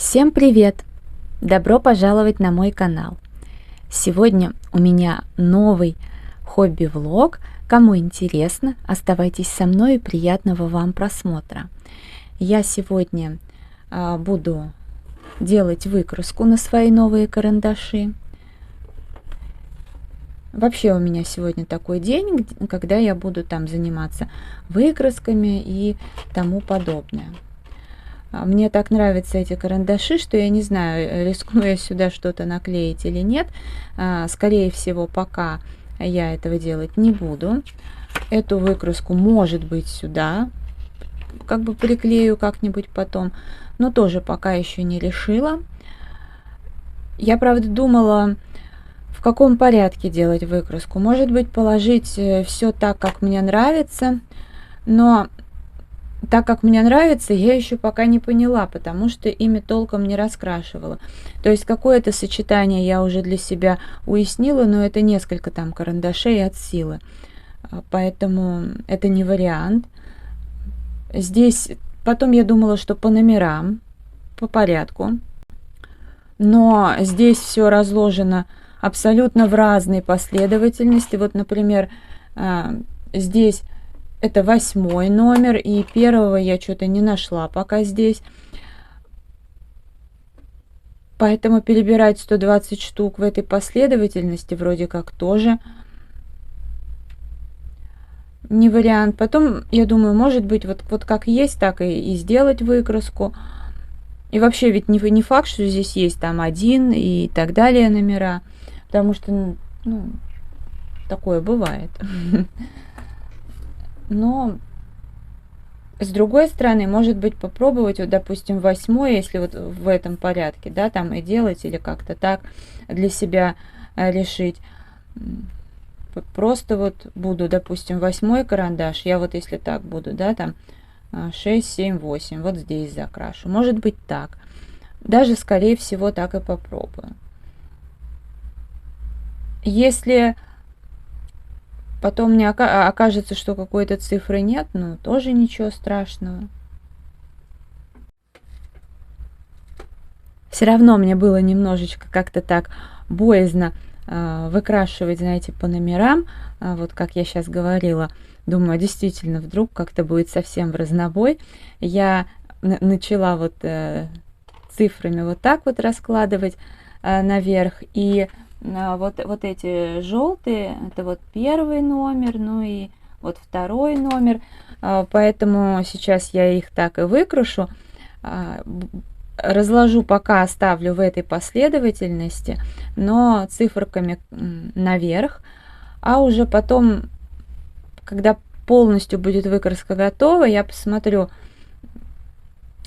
Всем привет! Добро пожаловать на мой канал. Сегодня у меня новый хобби-влог. Кому интересно, оставайтесь со мной и приятного вам просмотра. Я сегодня буду делать выкраску на свои новые карандаши. Вообще у меня сегодня такой день, когда я буду там заниматься выкрасками и тому подобное. Мне так нравятся эти карандаши, что я не знаю, рискну я сюда что-то наклеить или нет. Скорее всего, пока я этого делать не буду. Эту выкраску, может быть, сюда как бы приклею как-нибудь потом, но тоже пока еще не решила. Я, правда, думала, в каком порядке делать выкраску. Может быть, положить все так, как мне нравится, но так как мне нравится, я еще пока не поняла, потому что ими толком не раскрашивала. То есть какое-то сочетание я уже для себя уяснила, но это несколько там карандашей от силы. Поэтому это не вариант. Здесь потом я думала, что по номерам, по порядку. Но здесь все разложено абсолютно в разной последовательности. Вот, например, здесь это 8-й номер, и первого я что-то не нашла пока здесь. Поэтому перебирать 120 штук в этой последовательности вроде как тоже не вариант. Потом, я думаю, может быть, вот как есть, так и сделать выкраску. И вообще ведь не факт, что здесь есть там 1 и так далее номера, потому что, ну, такое бывает. Но с другой стороны, может быть, попробовать, вот, допустим, 8-й, если вот в этом порядке, да, там и делать, или как-то так для себя решить. Просто вот буду, допустим, 8-й карандаш, я вот если так буду, да, там 6, 7, 8, вот здесь закрашу. Может быть, так. Даже, скорее всего, так и попробую. Если потом мне окажется, что какой-то цифры нет, ну, тоже ничего страшного. Все равно мне было немножечко как-то так боязно выкрашивать, знаете, по номерам, вот как я сейчас говорила. Думаю, действительно, вдруг как-то будет совсем в разнобой. Я начала вот цифрами вот так вот раскладывать наверх, и вот эти желтые, это вот 1-й номер, ну и вот 2-й номер, поэтому сейчас я их так и выкрашу. Разложу, пока оставлю в этой последовательности, но циферками наверх, а уже потом, когда полностью будет выкраска готова, я посмотрю,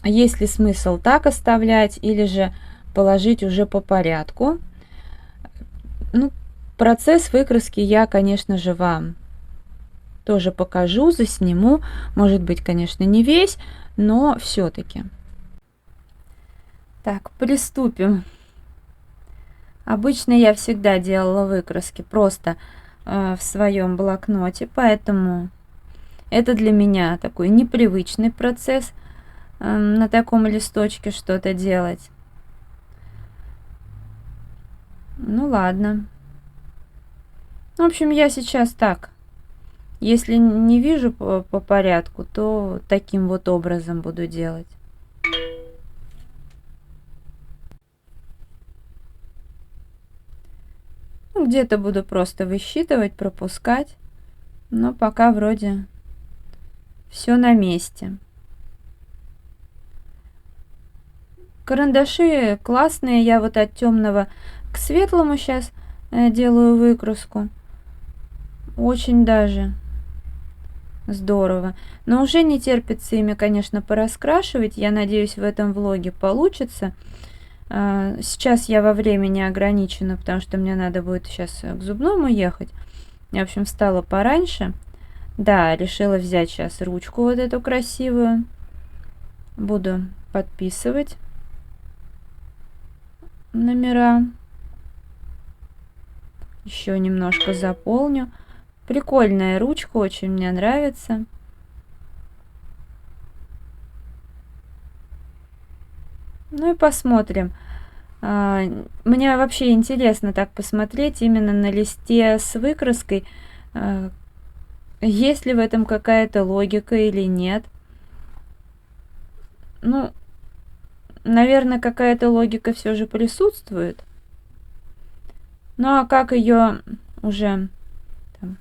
есть ли смысл так оставлять или же положить уже по порядку. Ну, процесс выкраски я, конечно же, вам тоже покажу, засниму. Может быть, конечно, не весь, но все-таки. Так, приступим. Обычно я всегда делала выкраски просто в своем блокноте, поэтому это для меня такой непривычный процесс на таком листочке что-то делать. Ну ладно. В общем, я сейчас так. Если не вижу по порядку, то таким вот образом буду делать. Ну, где-то буду просто высчитывать, пропускать. Но пока вроде все на месте. Карандаши классные. Я вот от темного к светлому сейчас делаю выкраску. Очень даже здорово. Но уже не терпится ими, конечно, пораскрашивать. Я надеюсь, в этом влоге получится. Сейчас я во времени ограничена, потому что мне надо будет сейчас к зубному ехать. Я, в общем, встала пораньше. Да, решила взять сейчас ручку вот эту красивую. Буду подписывать номера. Еще немножко заполню. Прикольная ручка, очень мне нравится. Ну и посмотрим. Мне вообще интересно так посмотреть именно на листе с выкраской, есть ли в этом какая-то логика или нет. Ну, наверное, какая-то логика все же присутствует. Ну а как ее уже там,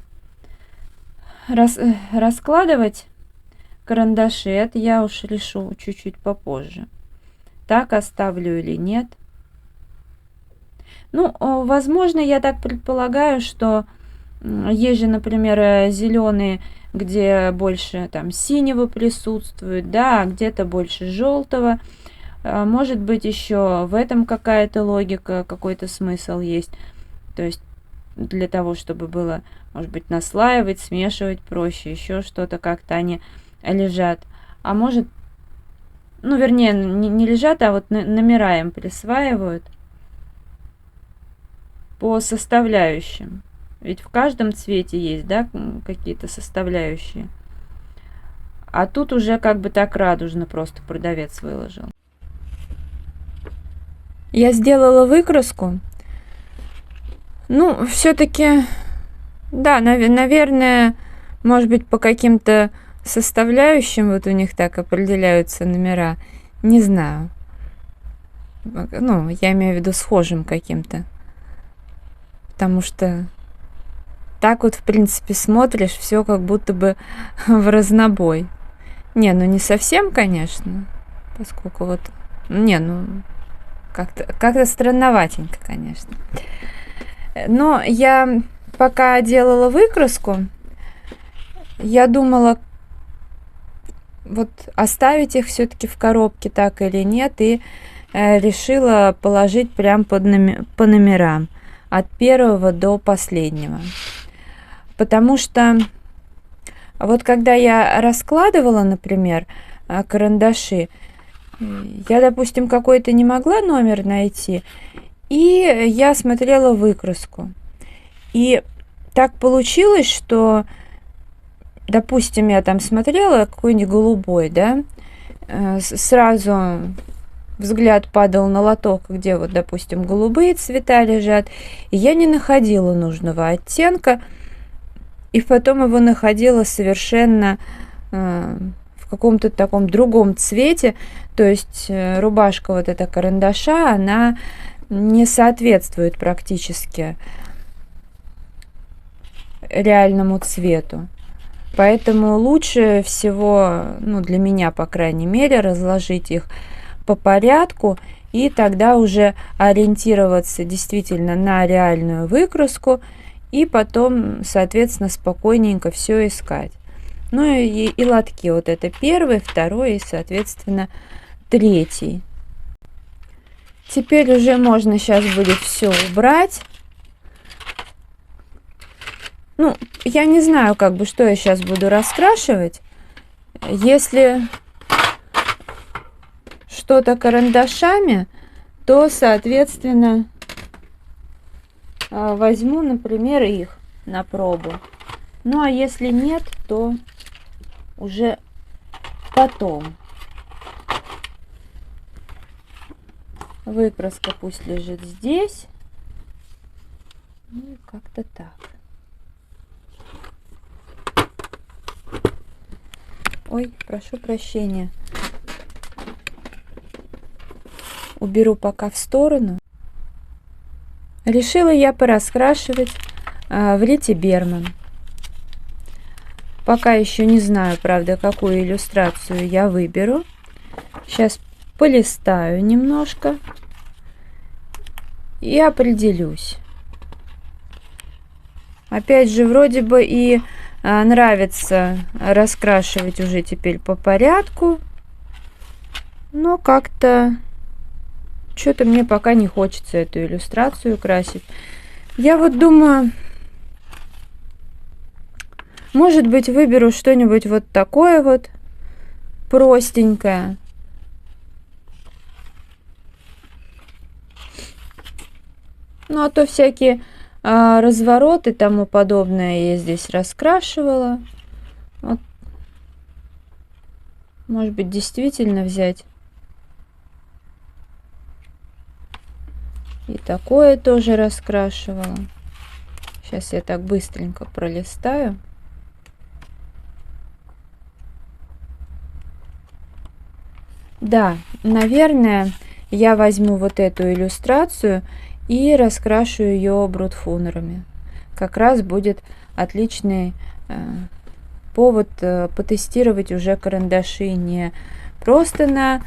раскладывать карандаши, это я уж решу чуть-чуть попозже. Так оставлю или нет. Ну, возможно, я так предполагаю, что есть же, например, зеленые, где больше там синего присутствует, да, а где-то больше желтого. Может быть, еще в этом какая-то логика, какой-то смысл есть. То есть для того, чтобы было, может быть, наслаивать, смешивать проще, еще что-то, как-то они лежат. А может, ну, вернее, не лежат, а вот номера им присваивают по составляющим. Ведь в каждом цвете есть, да, какие-то составляющие. А тут уже как бы так радужно просто продавец выложил. Я сделала выкраску. Ну, все-таки, да, наверное, может быть, по каким-то составляющим вот у них так определяются номера. Не знаю. Ну, я имею в виду схожим каким-то. Потому что так вот, в принципе, смотришь, все как будто бы в разнобой. Не, ну не совсем, конечно, поскольку вот... Не, ну, как-то странноватенько, конечно. Но я пока делала выкраску, я думала, вот оставить их все-таки в коробке так или нет, и решила положить прям по номерам, от первого до последнего. Потому что вот когда я раскладывала, например, карандаши, я, допустим, какой-то не могла номер найти, и я смотрела выкраску. И так получилось, что, допустим, я там смотрела какой-нибудь голубой, да, сразу взгляд падал на лоток, где вот, допустим, голубые цвета лежат, и я не находила нужного оттенка, и потом его находила совершенно в каком-то таком другом цвете, то есть рубашка вот эта карандаша, она не соответствует практически реальному цвету. Поэтому лучше всего, ну, для меня, по крайней мере, разложить их по порядку и тогда уже ориентироваться действительно на реальную выкраску и потом, соответственно, спокойненько все искать. Ну и лотки. Вот это первый, второй и, соответственно, третий. Теперь уже можно сейчас будет все убрать. Ну, я не знаю, как бы, что я сейчас буду раскрашивать. Если что-то карандашами, то, соответственно, возьму, например, их на пробу. Ну, а если нет, то уже потом. Выкраска пусть лежит здесь. Ну, и как-то так. Ой, прошу прощения. Уберу пока в сторону. Решила я пораскрашивать в Рите Берман. Пока еще не знаю, правда, какую иллюстрацию я выберу. Сейчас полистаю немножко и определюсь. Опять же, вроде бы и нравится раскрашивать уже теперь по порядку, но как-то что-то мне пока не хочется эту иллюстрацию красить. Я вот думаю, может быть, выберу что-нибудь вот такое вот простенькое. Ну, а то всякие развороты и тому подобное я здесь раскрашивала. Вот. Может быть, действительно взять И такое тоже раскрашивала. Сейчас я так быстренько пролистаю. Да, наверное, я возьму вот эту иллюстрацию и раскрашу ее брутфунерами. Как раз будет отличный повод потестировать уже карандаши не просто на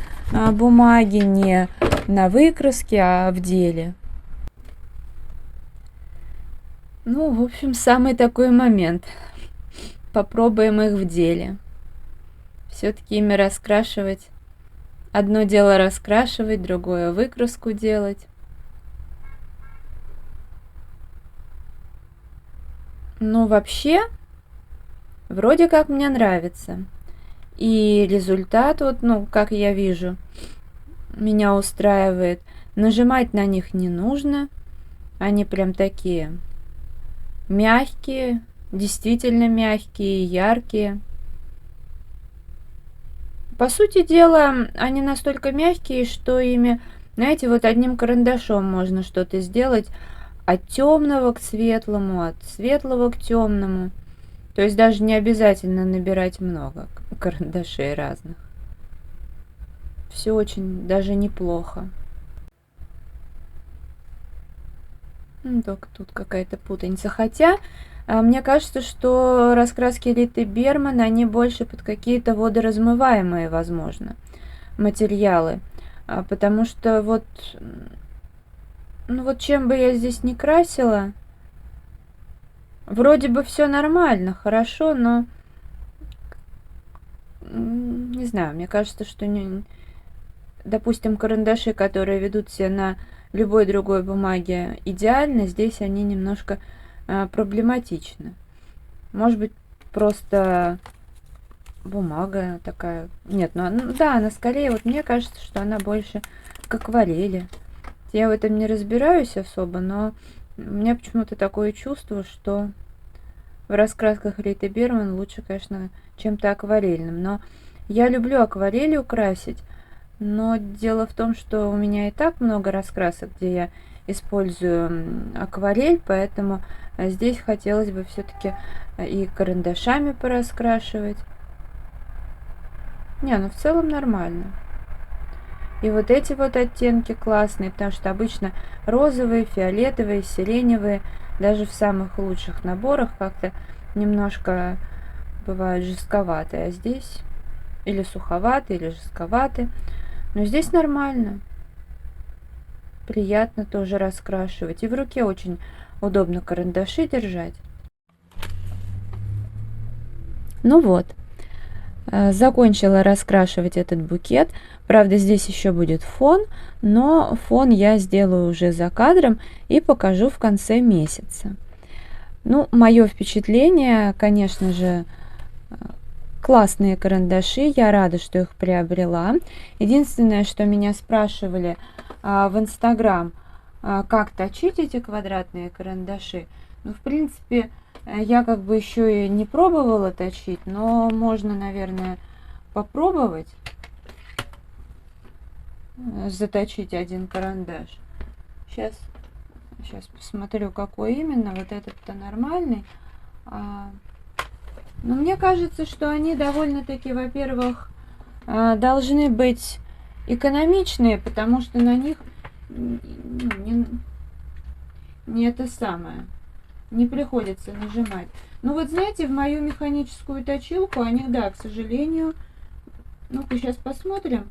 бумаге, не на выкраске, а в деле. Ну, в общем, самый такой момент. Попробуем их в деле. Все-таки ими раскрашивать. Одно дело раскрашивать, другое выкраску делать. Ну, вообще, вроде как мне нравится. И результат, вот, ну, как я вижу, меня устраивает. Нажимать на них не нужно. Они прям такие мягкие, действительно мягкие, яркие. По сути дела, они настолько мягкие, что ими, знаете, вот одним карандашом можно что-то сделать от темного к светлому, от светлого к темному. То есть даже не обязательно набирать много карандашей разных. Все очень даже неплохо. Ну, только тут какая-то путаница. Хотя, мне кажется, что раскраски Риты Берман, они больше под какие-то водоразмываемые, возможно, материалы. Потому что вот, ну вот чем бы я здесь не красила, вроде бы все нормально, хорошо, но не знаю, мне кажется, что допустим, карандаши, которые ведут себя на любой другой бумаге идеально, здесь они немножко проблематичны. Может быть, просто бумага такая. Нет, ну да, она скорее, вот мне кажется, что она больше к акварели. Я в этом не разбираюсь особо, но у меня почему-то такое чувство, что в раскрасках Риты Берман лучше, конечно, чем-то акварельным. Но я люблю акварелью красить. Но дело в том, что у меня и так много раскрасок, где я использую акварель, поэтому здесь хотелось бы все-таки и карандашами пораскрашивать. Не, ну в целом нормально. И вот эти вот оттенки классные, потому что обычно розовые, фиолетовые, сиреневые, даже в самых лучших наборах как-то немножко бывают жестковатые, а здесь или суховатые, или жестковатые. Но здесь нормально. Приятно тоже раскрашивать. И в руке очень удобно карандаши держать. Ну вот. Закончила раскрашивать этот букет. Правда, здесь еще будет фон, но фон я сделаю уже за кадром и покажу в конце месяца. Ну, мое впечатление, конечно же, классные карандаши, я рада, что их приобрела. Единственное, что меня спрашивали в Инстаграм, как точить эти квадратные карандаши. Ну, в принципе, я как бы еще и не пробовала точить, но можно, наверное, попробовать заточить один карандаш. Сейчас посмотрю, какой именно. Вот этот-то нормальный. Но мне кажется, что они довольно-таки, во-первых, должны быть экономичные, потому что на них не это самое, не приходится нажимать. Ну вот знаете, в мою механическую точилку они, да, к сожалению, ну-ка сейчас посмотрим.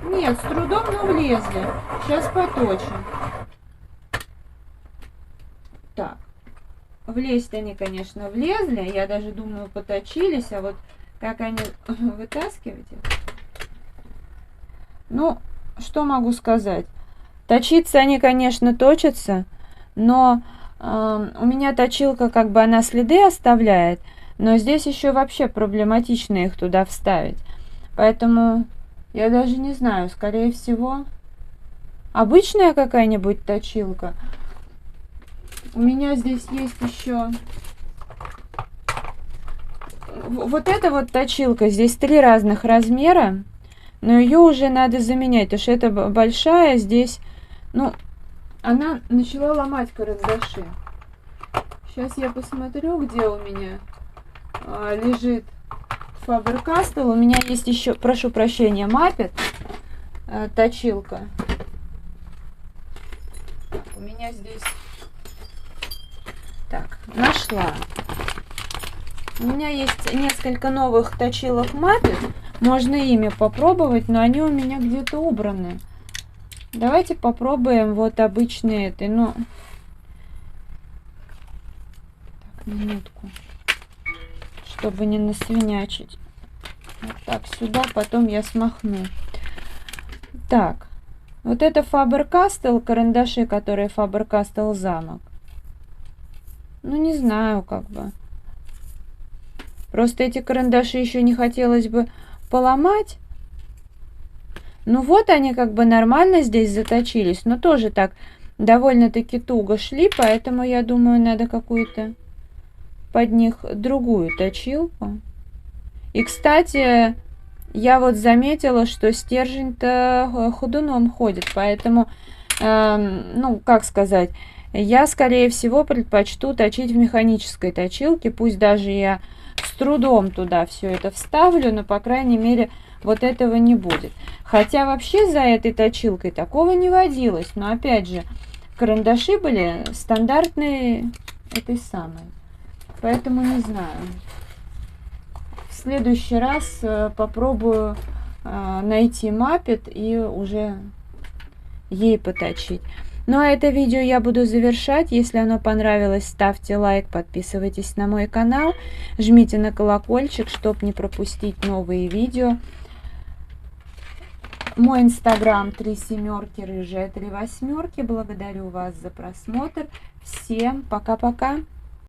Нет, с трудом, но влезли. Сейчас поточим. Так. Влезть они, конечно, влезли. Я даже думаю, поточились. А вот как они вытаскивать их? Ну, что могу сказать? Точиться они, конечно, точатся. Но у меня точилка, как бы она следы оставляет. Но здесь еще вообще проблематично их туда вставить. Поэтому я даже не знаю. Скорее всего, обычная какая-нибудь точилка. У меня здесь есть еще вот эта вот точилка. Здесь 3 разных размера, но ее уже надо заменять, потому что это большая. Здесь, ну, она начала ломать карандаши. Сейчас я посмотрю, где у меня лежит Faber-Castell. У меня есть еще, прошу прощения, Маппет, точилка. Так, у меня здесь... Так, нашла. У меня есть несколько новых точилок Маппет. Можно ими попробовать, но они у меня где-то убраны. Давайте попробуем вот обычные этой, ну... Так, минутку. Чтобы не насвинячить. Вот так, сюда, потом я смахну. Так, вот это Faber-Castell, карандаши, которые Faber-Castell замок. Ну, не знаю, как бы. Просто эти карандаши еще не хотелось бы поломать. Ну вот они как бы нормально здесь заточились, но тоже так довольно-таки туго шли, поэтому я думаю, надо какую-то под них другую точилку. И, кстати, я вот заметила, что стержень-то ходуном ходит, поэтому, ну, как сказать, я, скорее всего, предпочту точить в механической точилке, пусть даже я с трудом туда все это вставлю, но, по крайней мере, вот этого не будет. Хотя вообще за этой точилкой такого не водилось. Но опять же, карандаши были стандартные этой самой. Поэтому не знаю. В следующий раз попробую найти Маппет и уже ей поточить. Ну а это видео я буду завершать. Если оно понравилось, ставьте лайк, подписывайтесь на мой канал, жмите на колокольчик, чтобы не пропустить новые видео. Мой инстаграм 3 семерки, рыжая 3 восьмерки. Благодарю вас за просмотр. Всем пока-пока.